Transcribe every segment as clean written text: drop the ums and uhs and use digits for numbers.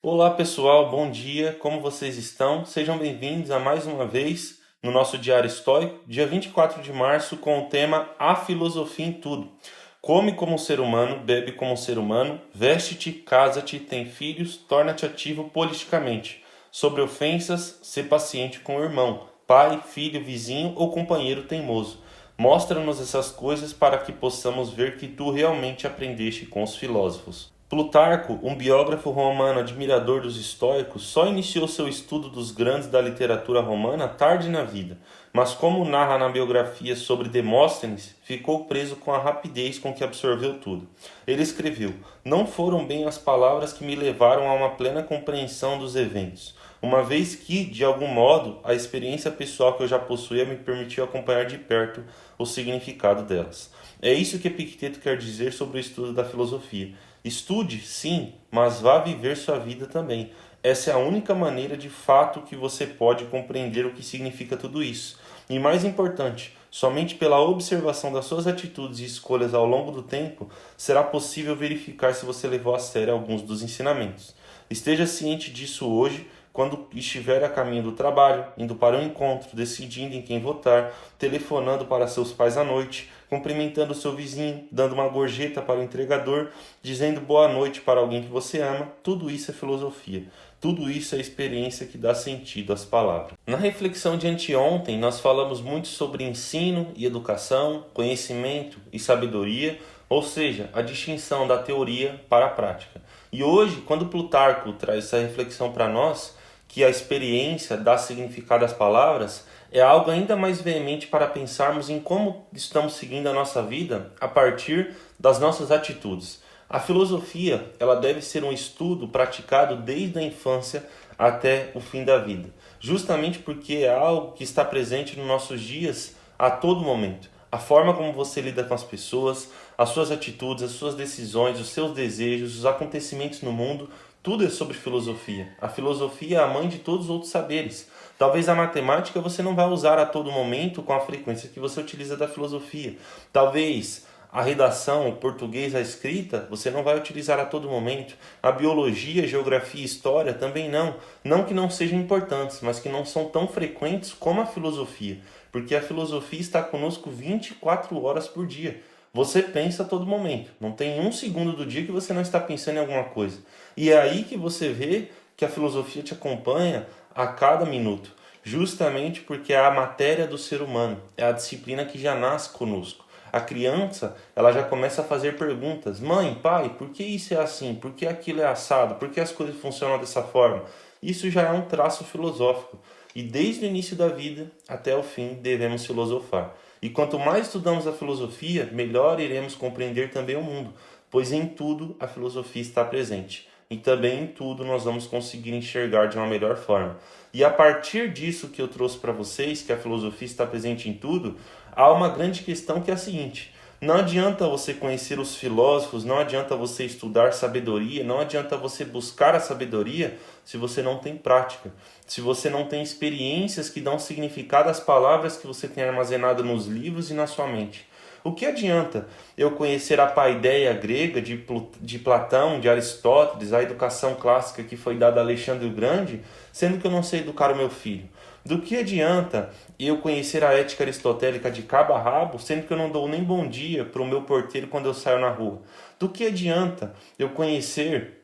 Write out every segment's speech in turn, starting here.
Olá pessoal, bom dia, como vocês estão? Sejam bem-vindos a mais uma vez no nosso Diário Estoico, dia 24 de março, com o tema A Filosofia em Tudo. Come como um ser humano, bebe como um ser humano, veste-te, casa-te, tem filhos, torna-te ativo politicamente. Sobre ofensas, sê paciente com o irmão, pai, filho, vizinho ou companheiro teimoso. Mostra-nos essas coisas para que possamos ver que tu realmente aprendeste com os filósofos. Plutarco, um biógrafo romano admirador dos estoicos, só iniciou seu estudo dos grandes da literatura romana tarde na vida, mas como narra na biografia sobre Demóstenes, ficou preso com a rapidez com que absorveu tudo. Ele escreveu: "Não foram bem as palavras que me levaram a uma plena compreensão dos eventos, uma vez que, de algum modo, a experiência pessoal que eu já possuía me permitiu acompanhar de perto o significado delas." É isso que Epicteto quer dizer sobre o estudo da filosofia. Estude, sim, mas vá viver sua vida também. Essa é a única maneira de fato que você pode compreender o que significa tudo isso. E mais importante, somente pela observação das suas atitudes e escolhas ao longo do tempo será possível verificar se você levou a sério alguns dos ensinamentos. Esteja ciente disso hoje, quando estiver a caminho do trabalho, indo para um encontro, decidindo em quem votar, telefonando para seus pais à noite, cumprimentando seu vizinho, dando uma gorjeta para o entregador, dizendo boa noite para alguém que você ama. Tudo isso é filosofia. Tudo isso é experiência que dá sentido às palavras. Na reflexão de anteontem, nós falamos muito sobre ensino e educação, conhecimento e sabedoria, ou seja, a distinção da teoria para a prática. E hoje, quando Plutarco traz essa reflexão para nós, que a experiência dá significado às palavras, é algo ainda mais veemente para pensarmos em como estamos seguindo a nossa vida a partir das nossas atitudes. A filosofia, ela deve ser um estudo praticado desde a infância até o fim da vida, justamente porque é algo que está presente nos nossos dias a todo momento. A forma como você lida com as pessoas, as suas atitudes, as suas decisões, os seus desejos, os acontecimentos no mundo, tudo é sobre filosofia. A filosofia é a mãe de todos os outros saberes. Talvez a matemática você não vá usar a todo momento com a frequência que você utiliza da filosofia. Talvez a redação, o português, a escrita, você não vai utilizar a todo momento. A biologia, geografia e história também não. Não que não sejam importantes, mas que não são tão frequentes como a filosofia. Porque a filosofia está conosco 24 horas por dia. Você pensa a todo momento. Não tem um segundo do dia que você não está pensando em alguma coisa. E é aí que você vê que a filosofia te acompanha a cada minuto. Justamente porque é a matéria do ser humano. É a disciplina que já nasce conosco. A criança, ela já começa a fazer perguntas. Mãe, pai, por que isso é assim? Por que aquilo é assado? Por que as coisas funcionam dessa forma? Isso já é um traço filosófico. E desde o início da vida até o fim devemos filosofar. E quanto mais estudamos a filosofia, melhor iremos compreender também o mundo, pois em tudo a filosofia está presente. E também em tudo nós vamos conseguir enxergar de uma melhor forma. E a partir disso que eu trouxe para vocês, que a filosofia está presente em tudo, há uma grande questão que é a seguinte: não adianta você conhecer os filósofos, não adianta você estudar sabedoria, não adianta você buscar a sabedoria se você não tem prática, se você não tem experiências que dão significado às palavras que você tem armazenado nos livros e na sua mente. O que adianta eu conhecer a paideia grega de Platão, de Aristóteles, a educação clássica que foi dada a Alexandre o Grande, sendo que eu não sei educar o meu filho? Do que adianta eu conhecer a ética aristotélica de cabo a rabo, sendo que eu não dou nem bom dia para o meu porteiro quando eu saio na rua? Do que adianta eu conhecer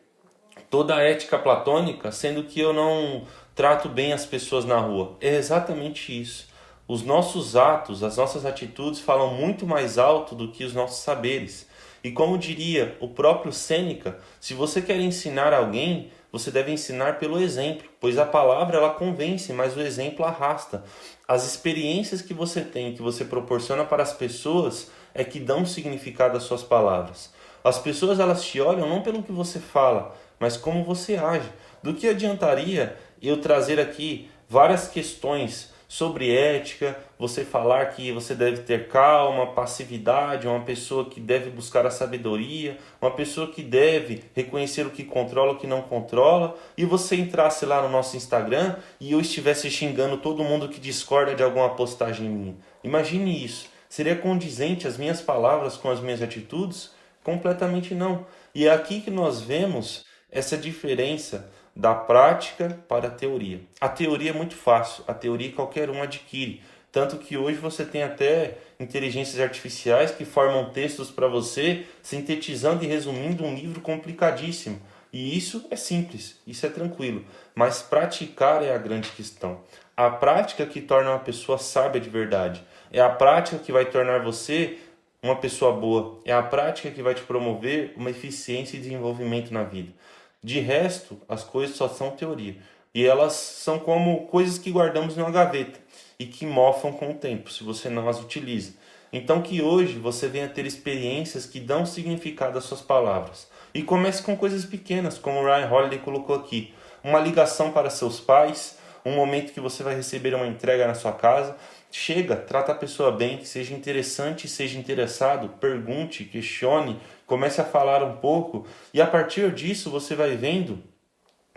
toda a ética platônica, sendo que eu não trato bem as pessoas na rua? É exatamente isso. Os nossos atos, as nossas atitudes falam muito mais alto do que os nossos saberes. E como diria o próprio Sêneca, se você quer ensinar alguém, você deve ensinar pelo exemplo, pois a palavra ela convence, mas o exemplo arrasta. As experiências que você tem, que você proporciona para as pessoas, é que dão significado às suas palavras. As pessoas elas te olham não pelo que você fala, mas como você age. Do que adiantaria eu trazer aqui várias questões sobre ética, você falar que você deve ter calma, passividade, uma pessoa que deve buscar a sabedoria, uma pessoa que deve reconhecer o que controla, o que não controla, e você entrasse lá no nosso Instagram e eu estivesse xingando todo mundo que discorda de alguma postagem minha. Imagine isso. Seria condizente as minhas palavras com as minhas atitudes? Completamente não. E é aqui que nós vemos essa diferença da prática para a teoria. A teoria é muito fácil, a teoria qualquer um adquire. Tanto que hoje você tem até inteligências artificiais que formam textos para você, sintetizando e resumindo um livro complicadíssimo. E isso é simples, isso é tranquilo. Mas praticar é a grande questão. A prática que torna uma pessoa sábia de verdade. É a prática que vai tornar você uma pessoa boa. É a prática que vai te promover uma eficiência e desenvolvimento na vida. De resto, as coisas só são teoria. E elas são como coisas que guardamos em uma gaveta e que mofam com o tempo, se você não as utiliza. Então que hoje você venha ter experiências que dão significado às suas palavras. E comece com coisas pequenas, como o Ryan Holiday colocou aqui. Uma ligação para seus pais, um momento que você vai receber uma entrega na sua casa. Chega, trata a pessoa bem, seja interessante, seja interessado, pergunte, questione, comece a falar um pouco e a partir disso você vai vendo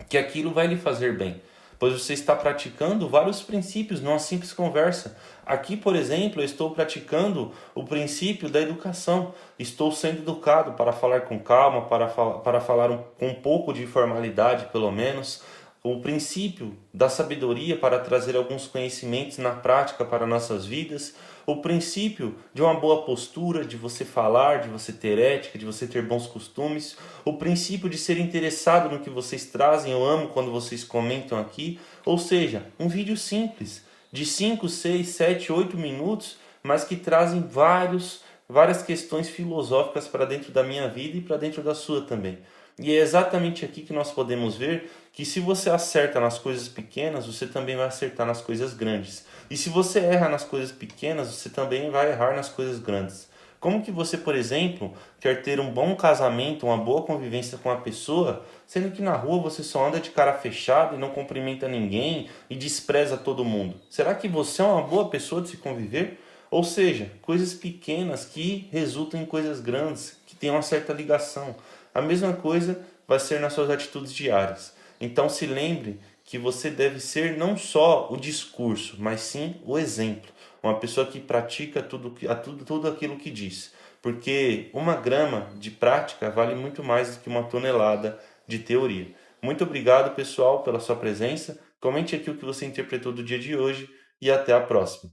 que aquilo vai lhe fazer bem, pois você está praticando vários princípios numa simples conversa. Aqui, por exemplo, eu estou praticando o princípio da educação. Estou sendo educado para falar com calma, para falar com um pouco de formalidade, pelo menos. O princípio da sabedoria para trazer alguns conhecimentos na prática para nossas vidas. O princípio de uma boa postura, de você falar, de você ter ética, de você ter bons costumes. O princípio de ser interessado no que vocês trazem. Eu amo quando vocês comentam aqui. Ou seja, um vídeo simples, de 5, 6, 7, 8 minutos, mas que trazem várias questões filosóficas para dentro da minha vida e para dentro da sua também. E é exatamente aqui que nós podemos ver que se você acerta nas coisas pequenas, você também vai acertar nas coisas grandes. E se você erra nas coisas pequenas, você também vai errar nas coisas grandes. Como que você, por exemplo, quer ter um bom casamento, uma boa convivência com a pessoa, sendo que na rua você só anda de cara fechada e não cumprimenta ninguém e despreza todo mundo? Será que você é uma boa pessoa de se conviver? Ou seja, coisas pequenas que resultam em coisas grandes, que têm uma certa ligação. A mesma coisa vai ser nas suas atitudes diárias. Então se lembre que você deve ser não só o discurso, mas sim o exemplo. Uma pessoa que pratica tudo aquilo que diz. Porque uma grama de prática vale muito mais do que uma tonelada de teoria. Muito obrigado, pessoal, pela sua presença. Comente aqui o que você interpretou do dia de hoje e até a próxima.